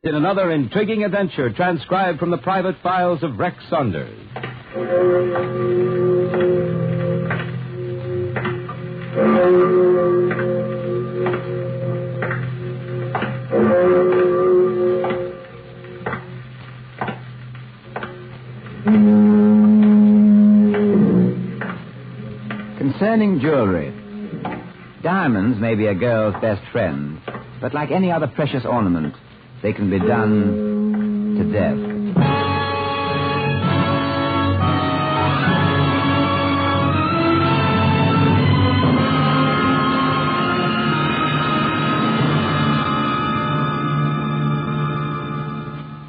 In another intriguing adventure transcribed from the private files of Rex Saunders. Concerning jewelry, diamonds may be a girl's best friend, but like any other precious ornament, they can be done to death.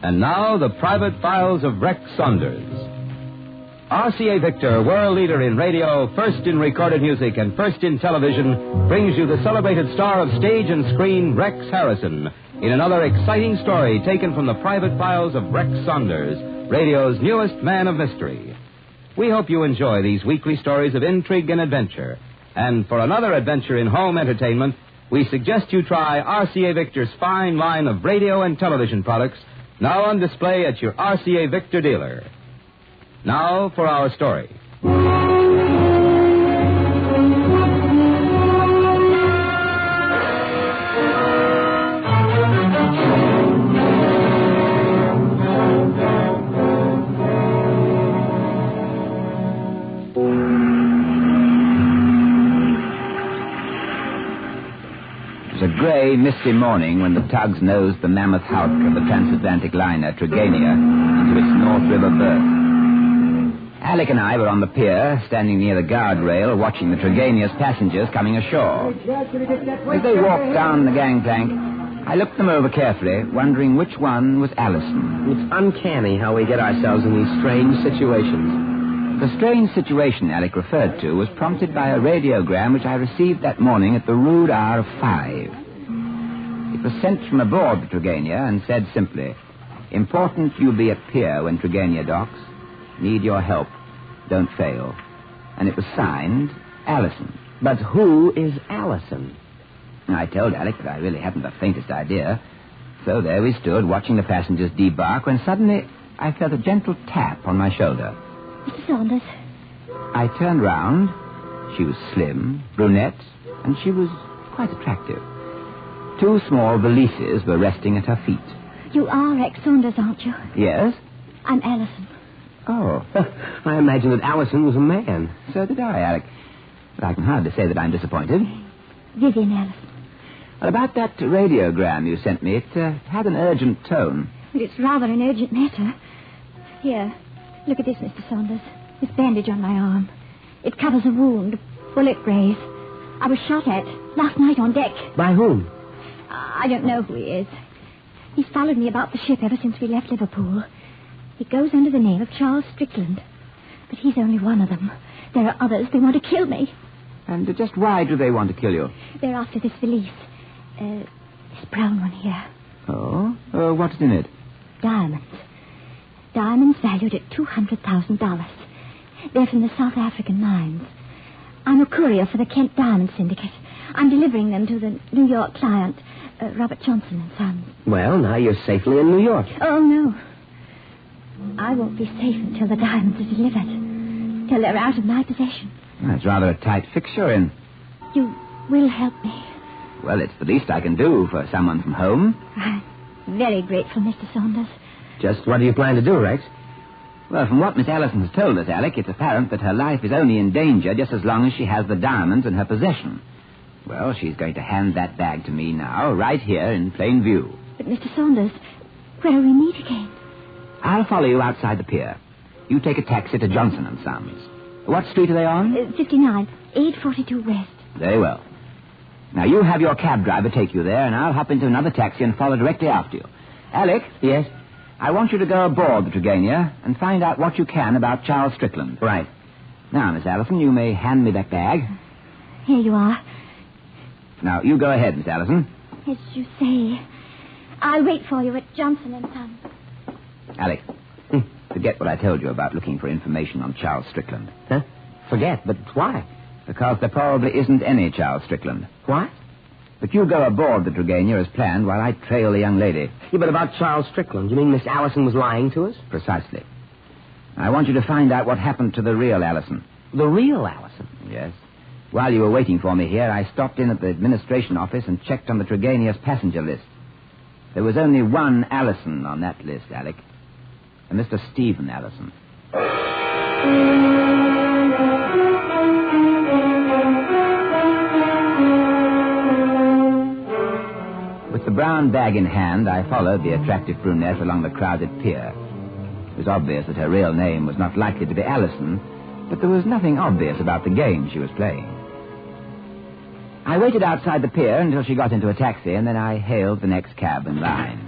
And now, the private files of Rex Saunders. RCA Victor, world leader in radio, first in recorded music, and first in television, brings you the celebrated star of stage and screen, Rex Harrison, in another exciting story taken from the private files of Rex Saunders, radio's newest man of mystery. We hope you enjoy these weekly stories of intrigue and adventure. And for another adventure in home entertainment, we suggest you try RCA Victor's fine line of radio and television products, now on display at your RCA Victor dealer. Now for our story. It was a grey, misty morning when the tugs nosed the mammoth hulk of the transatlantic liner Trigania into its North River berth. Alec and I were on the pier, standing near the guardrail, watching the Trigania's passengers coming ashore. As they walked down the gangplank, I looked them over carefully, wondering which one was Allison. It's uncanny how we get ourselves in these strange situations. The strange situation Alec referred to was prompted by a radiogram which I received that morning at the rude hour of 5. It was sent from aboard the Trigania and said simply, "Important you be at pier when Trigania docks. Need your help. Don't fail." And it was signed Allison. But who is Allison? I told Alec that I really hadn't the faintest idea. So there we stood, watching the passengers debark, when suddenly I felt a gentle tap on my shoulder. Mr. Saunders. I turned round. She was slim, brunette, and she was quite attractive. 2 small valises were resting at her feet. You are Rex Saunders, aren't you? Yes? I'm Allison. Oh. I imagined that Allison was a man. So did I, Alec. But I can hardly say that I'm disappointed. Vivian Allison. Well, about that radiogram you sent me, it had an urgent tone. Well, it's rather an urgent matter. Here, look at this, Mr. Saunders. This bandage on my arm. It covers a wound, bullet graze. I was shot at last night on deck. By whom? I don't know who he is. He's followed me about the ship ever since we left Liverpool. He goes under the name of Charles Strickland. But he's only one of them. There are others. They want to kill me. And just why do they want to kill you? They're after this valise. This brown one here. Oh? What's in it? Diamonds. Diamonds valued at $200,000. They're from the South African mines. I'm a courier for the Kent Diamond Syndicate. I'm delivering them to the New York client, Robert Johnson and Sons. Well, now you're safely in New York. Oh, no. I won't be safe until the diamonds are delivered. Till they're out of my possession. That's rather a tight fix you're in. You will help me. Well, it's the least I can do for someone from home. I'm very grateful, Mr. Saunders. Just what do you plan to do, Rex? Well, from what Miss Allison has told us, Alec, it's apparent that her life is only in danger just as long as she has the diamonds in her possession. Well, she's going to hand that bag to me now, right here in plain view. But, Mr. Saunders, where will we meet again? I'll follow you outside the pier. You take a taxi to Johnson and Sons. What street are they on? 59, 842 West. Very well. Now, you have your cab driver take you there, and I'll hop into another taxi and follow directly after you. Alec? Yes? I want you to go aboard the Trigania and find out what you can about Charles Strickland. Right. Now, Miss Allison, you may hand me that bag. Here you are. Now, you go ahead, Miss Allison. As you say. I'll wait for you at Johnson and Sons. Alec, forget what I told you about looking for information on Charles Strickland. Huh? Forget? But why? Because there probably isn't any Charles Strickland. What? But you go aboard the Turgania as planned while I trail the young lady. Yeah, but about Charles Strickland, you mean Miss Allison was lying to us? Precisely. I want you to find out what happened to the real Allison. The real Allison? Yes. While you were waiting for me here, I stopped in at the administration office and checked on the Turgania's passenger list. There was only one Allison on that list, Alec. A Mr. Stephen Allison. With the brown bag in hand, I followed the attractive brunette along the crowded pier. It was obvious that her real name was not likely to be Allison, but there was nothing obvious about the game she was playing. I waited outside the pier until she got into a taxi, and then I hailed the next cab in line.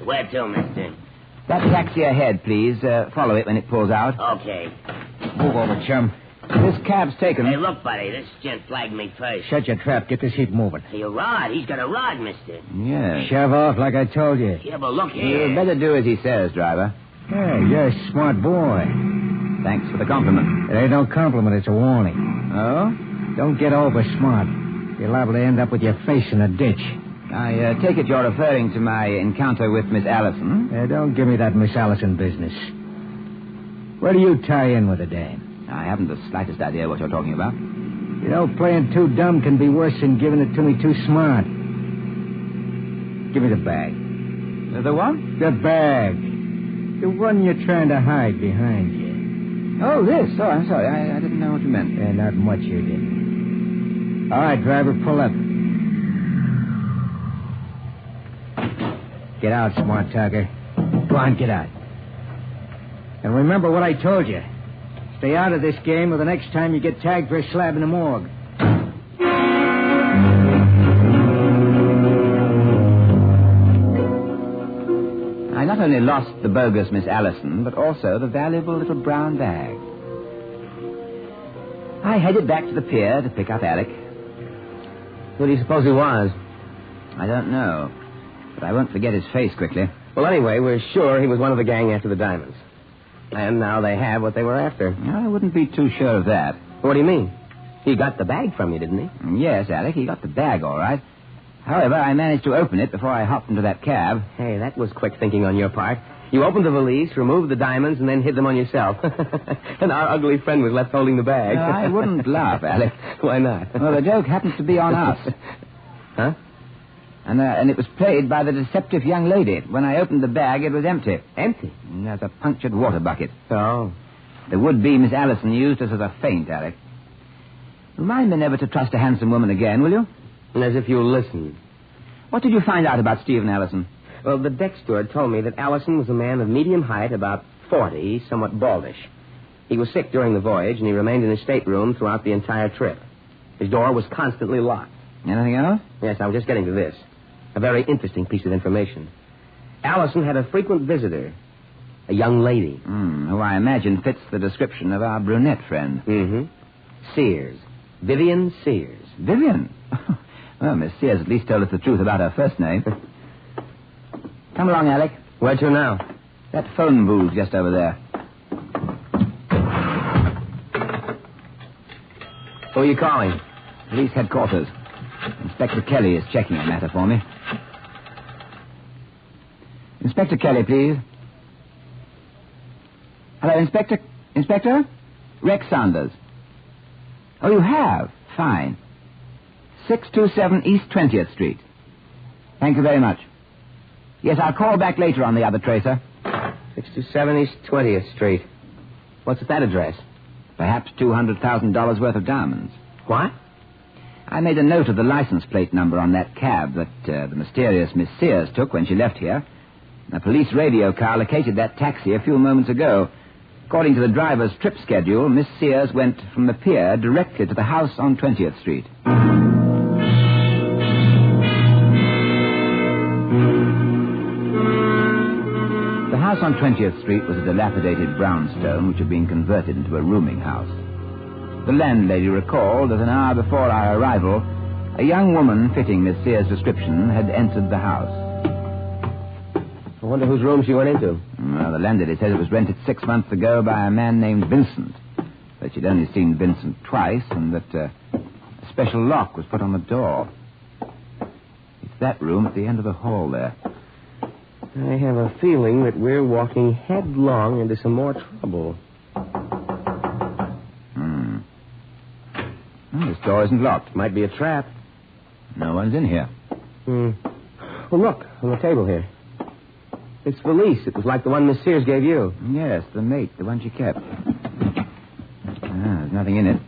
Where to, mister? That taxi ahead, please. Follow it when it pulls out. Okay. Move over, chum. This cab's taken. Hey, look, buddy, this gent flagged me first. Shut your trap. Get this heap moving. Hey, a rod. He's got a rod, mister. Yeah. Shove off like I told you. Yeah, but look here. You'd better do as he says, driver. Hey, you're a smart boy. Thanks for the compliment. It ain't no compliment, it's a warning. Oh? Don't get over smart. You're liable to end up with your face in a ditch. I take it you're referring to my encounter with Miss Allison. Don't give me that Miss Allison business. Where do you tie in with the dame? I haven't the slightest idea what you're talking about. You know, playing too dumb can be worse than giving it to me too smart. Give me the bag. The what? The bag. The one you're trying to hide behind you. Oh, this. Oh, I'm sorry. I didn't know what you meant. Not much you didn't. All right, driver, pull up. Get out, smart talker. Go on, get out. And remember what I told you. Stay out of this game or the next time you get tagged for a slab in the morgue. I not only lost the bogus Miss Allison, but also the valuable little brown bag. I headed back to the pier to pick up Alec. Who do you suppose he was? I don't know, but I won't forget his face quickly. Well, anyway, we're sure he was one of the gang after the diamonds. And now they have what they were after. I wouldn't be too sure of that. What do you mean? He got the bag from you, didn't he? Yes, Alec, he got the bag all right. However, I managed to open it before I hopped into that cab. Hey, that was quick thinking on your part. You opened the valise, removed the diamonds, and then hid them on yourself. And our ugly friend was left holding the bag. I wouldn't laugh, Alec. Why not? Well, the joke happens to be on us. Huh? And it was played by the deceptive young lady. When I opened the bag, it was empty. Empty? There's a punctured water bucket. Oh. The would-be Miss Allison used us as a feint, Alec. Remind me never to trust a handsome woman again, will you? As if you'll listen. What did you find out about Stephen Allison? Well, the deck steward told me that Allison was a man of medium height, about 40, somewhat baldish. He was sick during the voyage, and he remained in his stateroom throughout the entire trip. His door was constantly locked. Anything else? Yes, I was just getting to this. A very interesting piece of information. Allison had a frequent visitor, a young lady. Who I imagine fits the description of our brunette friend. Mm-hmm. Sears. Vivian Sears. Vivian? Well, Miss Sears at least told us the truth about her first name. Come along, Alec. Where to now? That phone booth just over there. Who are you calling? Police headquarters. Inspector Kelly is checking a matter for me. Inspector Kelly, please. Hello, Inspector? Inspector? Rex Saunders. Oh, you have? Fine. 627 East 20th Street. Thank you very much. Yes, I'll call back later on the other tracer. 627 East 20th Street. What's at that address? Perhaps $200,000 worth of diamonds. What? I made a note of the license plate number on that cab that the mysterious Miss Sears took when she left here. A police radio car located that taxi a few moments ago. According to the driver's trip schedule, Miss Sears went from the pier directly to the house on 20th Street. The house on 20th Street was a dilapidated brownstone which had been converted into a rooming house. The landlady recalled that an hour before our arrival, a young woman fitting Miss Sears' description had entered the house. I wonder whose room she went into. Well, the landlady said it was rented 6 months ago by a man named Vincent. But she'd only seen Vincent twice, and that a special lock was put on the door. that room at the end of the hall there. I have a feeling that we're walking headlong into some more trouble. Well, this door isn't locked. Might be a trap. No one's in here. Well, look, on the table here. It's the lease. It was like the one Miss Sears gave you. Yes, the mate, the one she kept. There's nothing in it.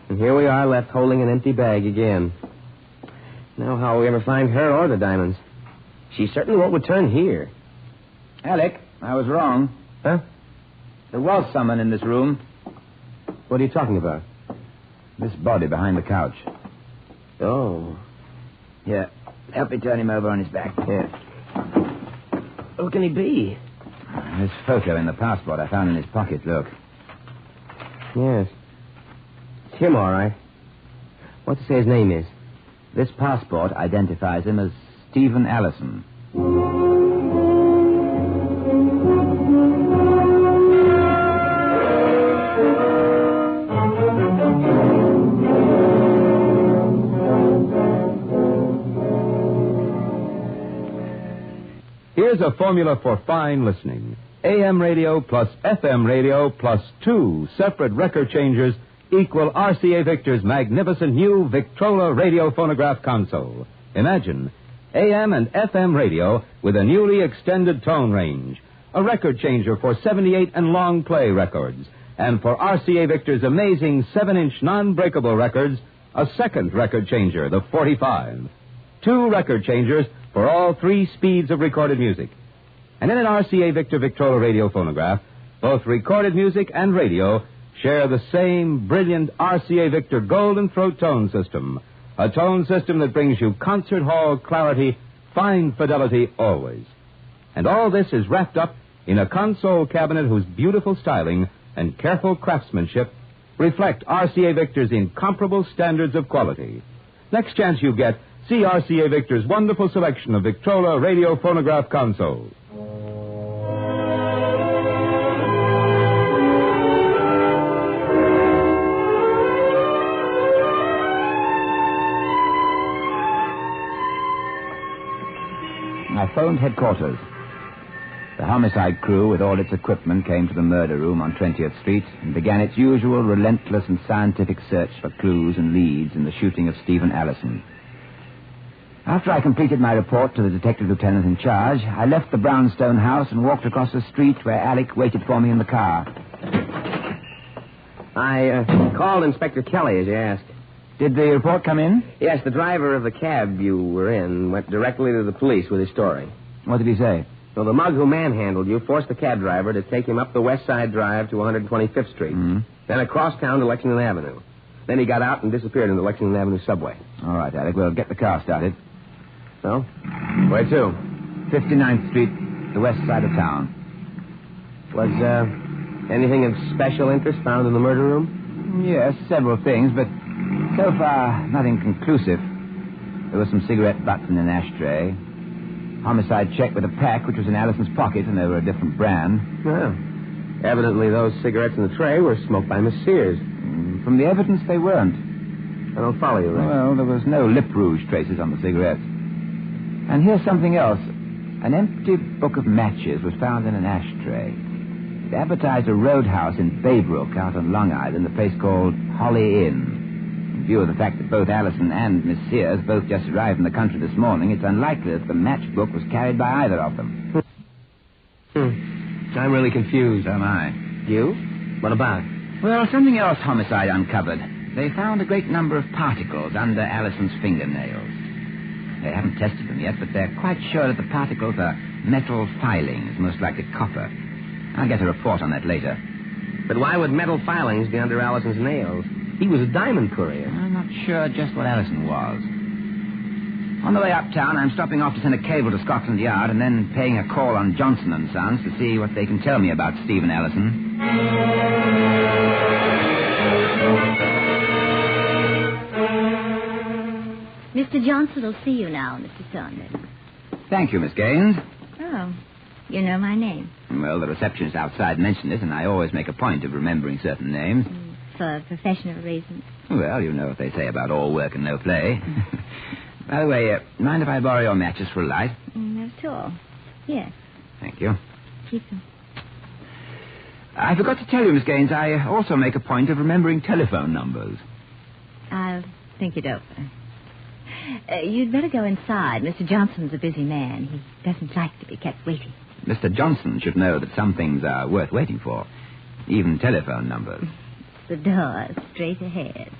And here we are, left holding an empty bag again. Now how will we ever find her or the diamonds? She certainly won't return here. Alec, I was wrong. Huh? There was someone in this room. What are you talking about? This body behind the couch. Oh. Here, help me turn him over on his back. Yeah. Who can he be? This photo in the passport I found in his pocket, look. Yes. It's him, all right. What's it say his name is? This passport identifies him as Stephen Allison. Here's a formula for fine listening. AM radio plus FM radio plus 2 separate record changers equal RCA Victor's magnificent new Victrola radio phonograph console. Imagine AM and FM radio with a newly extended tone range, a record changer for 78 and long play records, and for RCA Victor's amazing 7-inch non-breakable records, a second record changer, the 45. 2 record changers for all 3 speeds of recorded music. And in an RCA Victor Victrola radio phonograph, both recorded music and radio share the same brilliant RCA Victor Golden Throat tone system, a tone system that brings you concert hall clarity, fine fidelity always. And all this is wrapped up in a console cabinet whose beautiful styling and careful craftsmanship reflect RCA Victor's incomparable standards of quality. Next chance you get, see RCA Victor's wonderful selection of Victrola radio phonograph consoles. I phoned headquarters. The homicide crew, with all its equipment, came to the murder room on 20th Street and began its usual relentless and scientific search for clues and leads in the shooting of Stephen Allison. After I completed my report to the detective lieutenant in charge, I left the brownstone house and walked across the street where Alec waited for me in the car. I called Inspector Kelly, as you asked. Did the report come in? Yes, the driver of the cab you were in went directly to the police with his story. What did he say? Well, the mug who manhandled you forced the cab driver to take him up the West Side Drive to 125th Street, then across town to Lexington Avenue. Then he got out and disappeared in the Lexington Avenue subway. All right, Alec, we'll get the car started. So? Where to? 59th Street, the west side of town. Was anything of special interest found in the murder room? Yes, several things, but so far, nothing conclusive. There were some cigarette butts in an ashtray. Homicide checked with a pack, which was in Allison's pocket, and they were a different brand. Well, evidently those cigarettes in the tray were smoked by Miss Sears. From the evidence, they weren't. I don't follow you, Ray. Well, there was no lip rouge traces on the cigarettes. And here's something else. An empty book of matches was found in an ashtray. It advertised a roadhouse in Baybrook out on Long Island, a place called Holly Inn. In view of the fact that both Allison and Miss Sears both just arrived in the country this morning, it's unlikely that the matchbook was carried by either of them. I'm really confused. So am I. You? What about? Well, something else homicide uncovered. They found a great number of particles under Allison's fingernails. They haven't tested them yet, but they're quite sure that the particles are metal filings, most likely copper. I'll get a report on that later. But why would metal filings be under Allison's nails? He was a diamond courier. I'm not sure just what Allison was. On the way uptown, I'm stopping off to send a cable to Scotland Yard and then paying a call on Johnson & Sons to see what they can tell me about Stephen Allison. Mr. Johnson will see you now, Mr. Saunders. Thank you, Miss Gaines. Oh, you know my name. Well, the receptionist outside mentioned it, and I always make a point of remembering certain names. For professional reasons. Well, you know what they say about all work and no play. By the way, mind if I borrow your matches for a light? Not at all. Yes, Thank you. keep them. I forgot to tell you, Miss Gaines, I also make a point of remembering telephone numbers. I'll think it over. You'd better go inside. Mr. Johnson's a busy man. He doesn't like to be kept waiting. Mr. Johnson should know that some things are worth waiting for, even telephone numbers. The door, straight ahead.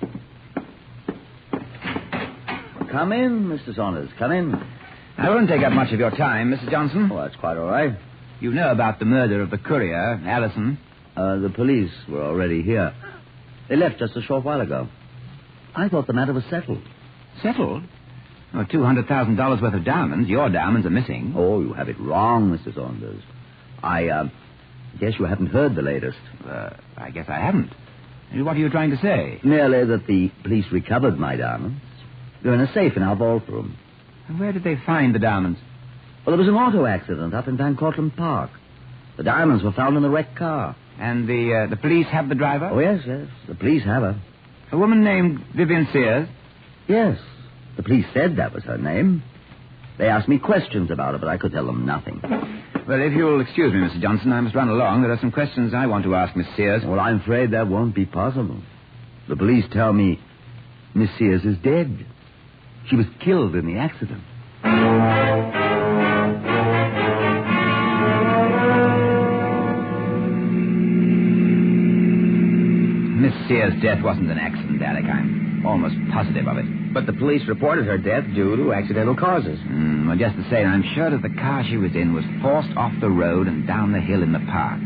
Come in, Mr. Saunders. Come in. I won't take up much of your time, Mr. Johnson. Oh, that's quite all right. You know about the murder of the courier, Allison. The police were already here. They left just a short while ago. I thought the matter was settled. Settled? Oh, $200,000 worth of diamonds. Your diamonds are missing. Oh, you have it wrong, Mr. Saunders. I guess you haven't heard the latest. I guess I haven't. What are you trying to say? Merely that the police recovered my diamonds. They're in a safe in our vault room. And where did they find the diamonds? Well, there was an auto accident up in Van Cortlandt Park. The diamonds were found in the wrecked car. And the police have the driver? Oh, yes. The police have her. A woman named Vivian Sears? Yes. The police said that was her name. They asked me questions about her, but I could tell them nothing. Well, if you'll excuse me, Mr. Johnson, I must run along. There are some questions I want to ask Miss Sears. Well, I'm afraid that won't be possible. The police tell me Miss Sears is dead. She was killed in the accident. Miss Sears' death wasn't an accident, Alec. I'm almost positive of it. But the police reported her death due to accidental causes. Well, just the same, I'm sure that the car she was in was forced off the road and down the hill in the park.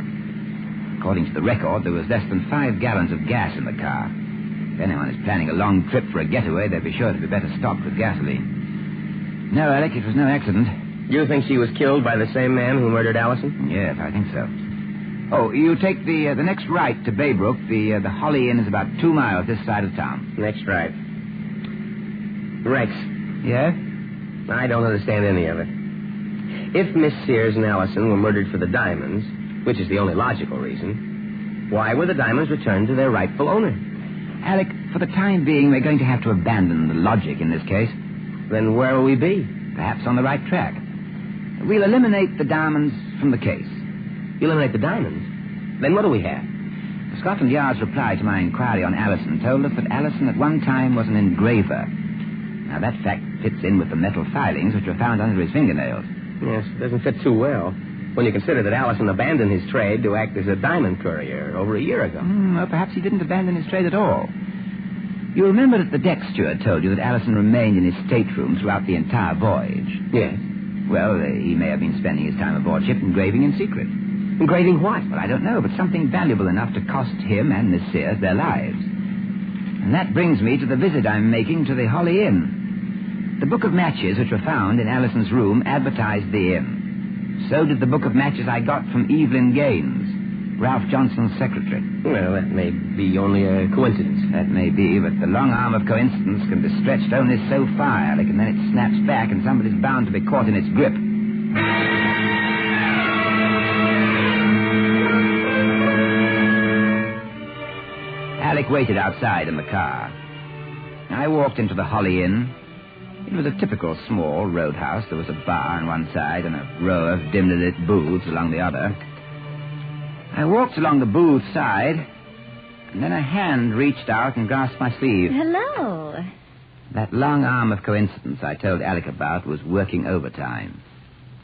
According to the record, there was less than 5 gallons of gas in the car. If anyone is planning a long trip for a getaway, they'd be sure to be better stocked with gasoline. No, Alec, it was no accident. You think she was killed by the same man who murdered Allison? Yes, I think so. Oh, you take the next right to Baybrook. The Holly Inn is about 2 miles this side of town. Next right. Rex, Yeah? I don't understand any of it. If Miss Sears and Allison were murdered for the diamonds, which is the only logical reason, why were the diamonds returned to their rightful owner? Alec, for the time being, we're going to have to abandon the logic in this case. Then where will we be? Perhaps on the right track. We'll eliminate the diamonds from the case. Eliminate the diamonds? Then what do we have? Scotland Yard's reply to my inquiry on Allison told us that Allison at one time was an engraver. Now, that fact fits in with the metal filings which were found under his fingernails. Yes, it doesn't fit too well when you consider that Allison abandoned his trade to act as a diamond courier over a year ago. Well, perhaps he didn't abandon his trade at all. You remember that the deck steward told you that Allison remained in his stateroom throughout the entire voyage? Yes. Well, he may have been spending his time aboard ship engraving in secret. Engraving what? Well, I don't know, but something valuable enough to cost him and Miss Sears their lives. And that brings me to the visit I'm making to the Holly Inn. The book of matches which were found in Allison's room advertised the inn. So did the book of matches I got from Evelyn Gaines, Ralph Johnson's secretary. Well, that may be only a coincidence. That may be, but the long arm of coincidence can be stretched only so far, Alec, and then it snaps back and somebody's bound to be caught in its grip. Alec waited outside in the car. I walked into the Holly Inn. It was a typical small roadhouse. There was a bar on one side and a row of dimly lit booths along the other. I walked along the booth side, and then a hand reached out and grasped my sleeve. Hello. That long arm of coincidence I told Alec about was working overtime.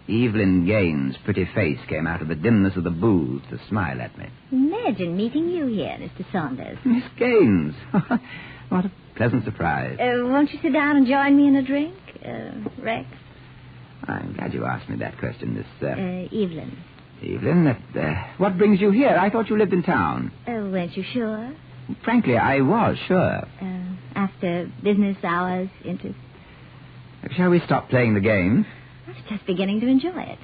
Evelyn Gaines' pretty face came out of the dimness of the booth to smile at me. Imagine meeting you here, Mr. Saunders. Miss Gaines. What a pleasant surprise. Won't you sit down and join me in a drink, Rex? I'm glad you asked me that question, Miss... Evelyn. Evelyn, what brings you here? I thought you lived in town. Weren't you sure? Frankly, I was sure. After business hours, interest? Shall we stop playing the game? I was just beginning to enjoy it.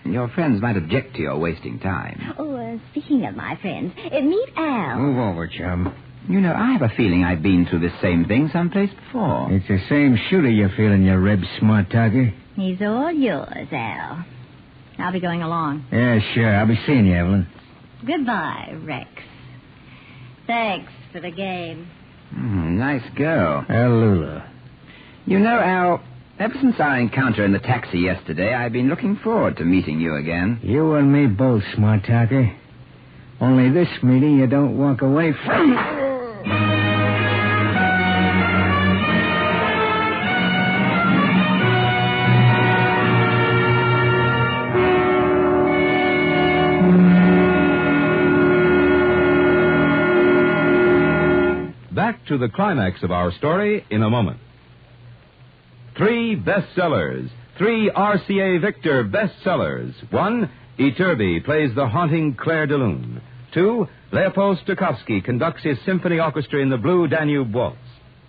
Your friends might object to your wasting time. Oh, speaking of my friends, meet Al. Move over, chum. You know, I have a feeling I've been through this same thing someplace before. It's the same shooter you're feeling, you rib smart talker. He's all yours, Al. I'll be going along. Yeah, sure. I'll be seeing you, Evelyn. Goodbye, Rex. Thanks for the game. Nice girl. Lula. You know, Al, Ever since our encounter in the taxi yesterday, I've been looking forward to meeting you again. You and me both, smart talker. Only this meeting you don't walk away from. Back to the climax of our story in a moment. 3 bestsellers. 3 RCA Victor bestsellers. 1, Iturbi plays the haunting Claire de Lune. 2, Leopold Stokowski conducts his symphony orchestra in the Blue Danube Waltz.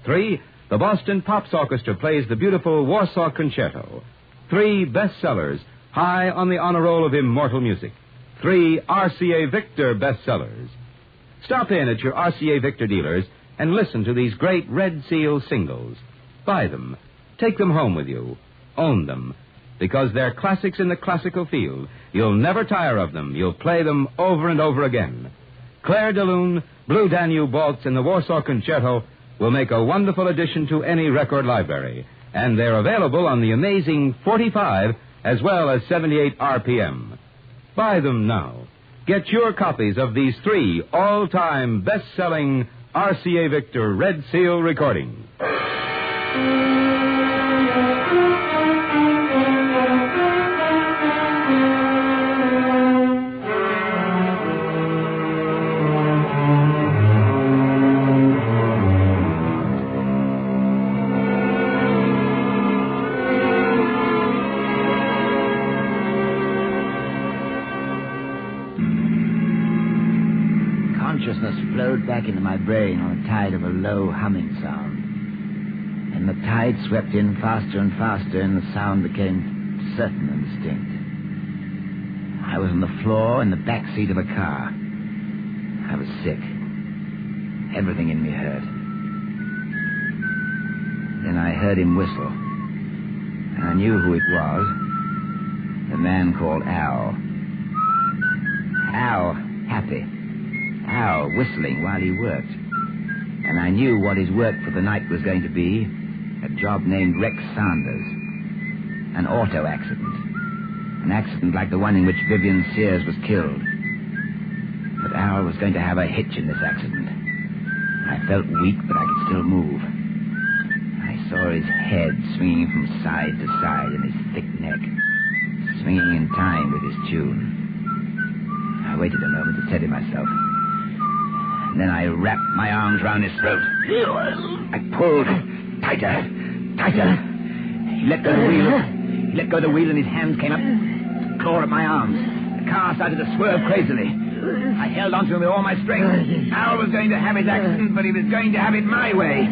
3, the Boston Pops Orchestra plays the beautiful Warsaw Concerto. 3 bestsellers, high on the honor roll of immortal music. 3 RCA Victor bestsellers. Stop in at your RCA Victor dealers and listen to these great Red Seal singles. Buy them. Take them home with you. Own them. Because they're classics in the classical field. You'll never tire of them. You'll play them over and over again. Claire de Lune, Blue Danube Waltz, and the Warsaw Concerto will make a wonderful addition to any record library. And they're available on the amazing 45 as well as 78 RPM. Buy them now. Get your copies of these 3 all-time best-selling RCA Victor Red Seal recordings. Consciousness flowed back into my brain on a tide of a low humming sound. And the tide swept in faster and faster, and the sound became certain and distinct. I was on the floor in the back seat of a car. I was sick. Everything in me hurt. Then I heard him whistle. And I knew who it was. The man called Al. Al, happy. Al whistling while he worked. And I knew what his work for the night was going to be. A job named Rex Saunders. An auto accident. An accident like the one in which Vivian Sears was killed. But Al was going to have a hitch in this accident. I felt weak, but I could still move. I saw his head swinging from side to side and his thick neck swinging in time with his tune. I waited a moment to steady myself. And then I wrapped my arms round his throat. I pulled tighter. He let go of the wheel. He let go of the wheel and his hands came up to claw at my arms. The car started to swerve crazily. I held onto him with all my strength. Al was going to have his accident, but he was going to have it my way.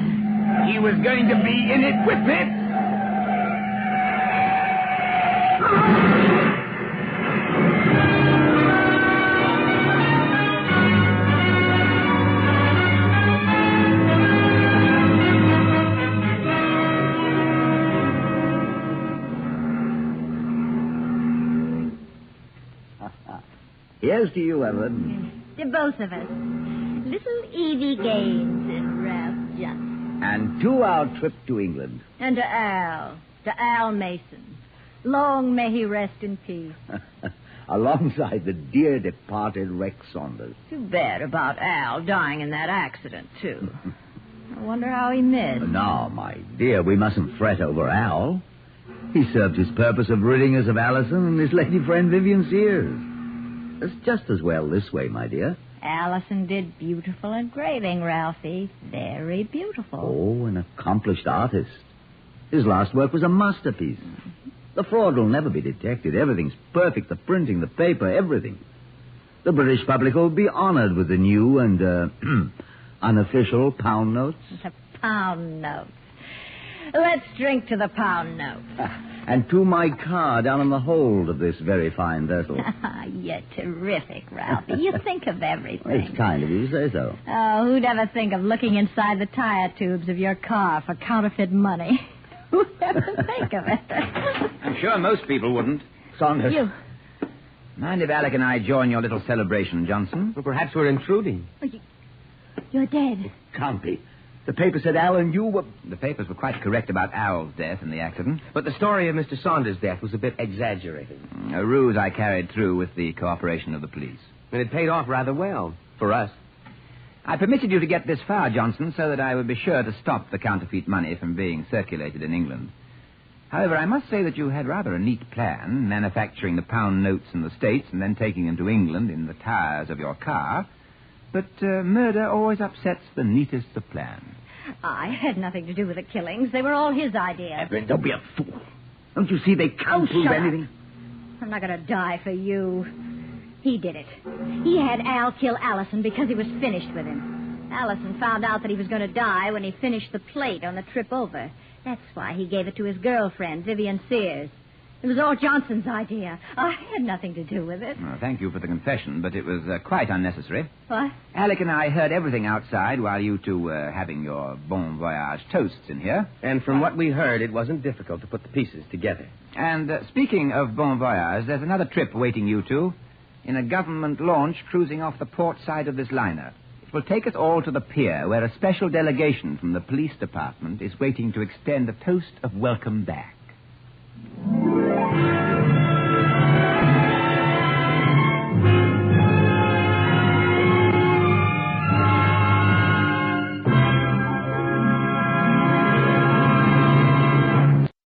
He was going to be in it with me. Here's to you, Evelyn. To both of us. Little Evie Gaines and Ralph Johnson. And to our trip to England. And to Al Mason. Long may he rest in peace. Alongside the dear departed Rex Saunders. Too bad about Al dying in that accident, too. I wonder how he missed. Now, my dear, we mustn't fret over Al. He served his purpose of ridding us of Allison and his lady friend Vivian Sears. It's just as well this way, my dear. Allison did beautiful engraving, Ralphie. Very beautiful. Oh, an accomplished artist. His last work was a masterpiece. The fraud will never be detected. Everything's perfect. The printing, the paper, everything. The British public will be honored with the new and unofficial pound notes. The pound notes. Let's drink to the pound notes. And to my car down in the hold of this very fine vessel. You're terrific, Ralphie. You think of everything. It's kind of you to say so. Oh, who'd ever think of looking inside the tire tubes of your car for counterfeit money? Who'd ever think of it? I'm sure most people wouldn't. Saunders. You. Mind if Alec and I join your little celebration, Johnson? Well, perhaps we're intruding. You're dead. Can't be. The paper said Al and you were... The papers were quite correct about Al's death in the accident. But the story of Mr. Saunders' death was a bit exaggerated. A ruse I carried through with the cooperation of the police. And it paid off rather well, for us. I permitted you to get this far, Johnson, so that I would be sure to stop the counterfeit money from being circulated in England. However, I must say that you had rather a neat plan, manufacturing the pound notes in the States and then taking them to England in the tires of your car. But murder always upsets the neatest of plans. I had nothing to do with the killings. They were all his idea. Evelyn, don't be a fool. Don't you see they can't prove shut up. anything? I'm not going to die for you. He did it. He had Al kill Allison because he was finished with him. Allison found out that he was going to die when he finished the plate on the trip over. That's why he gave it to his girlfriend, Vivian Sears. It was all Johnson's idea. I had nothing to do with it. Well, thank you for the confession, but it was quite unnecessary. What? Alec and I heard everything outside while you two were having your bon voyage toasts in here. And from what we heard, it wasn't difficult to put the pieces together. And speaking of bon voyage, there's another trip awaiting you two in a government launch cruising off the port side of this liner. It will take us all to the pier, where a special delegation from the police department is waiting to extend a toast of welcome back.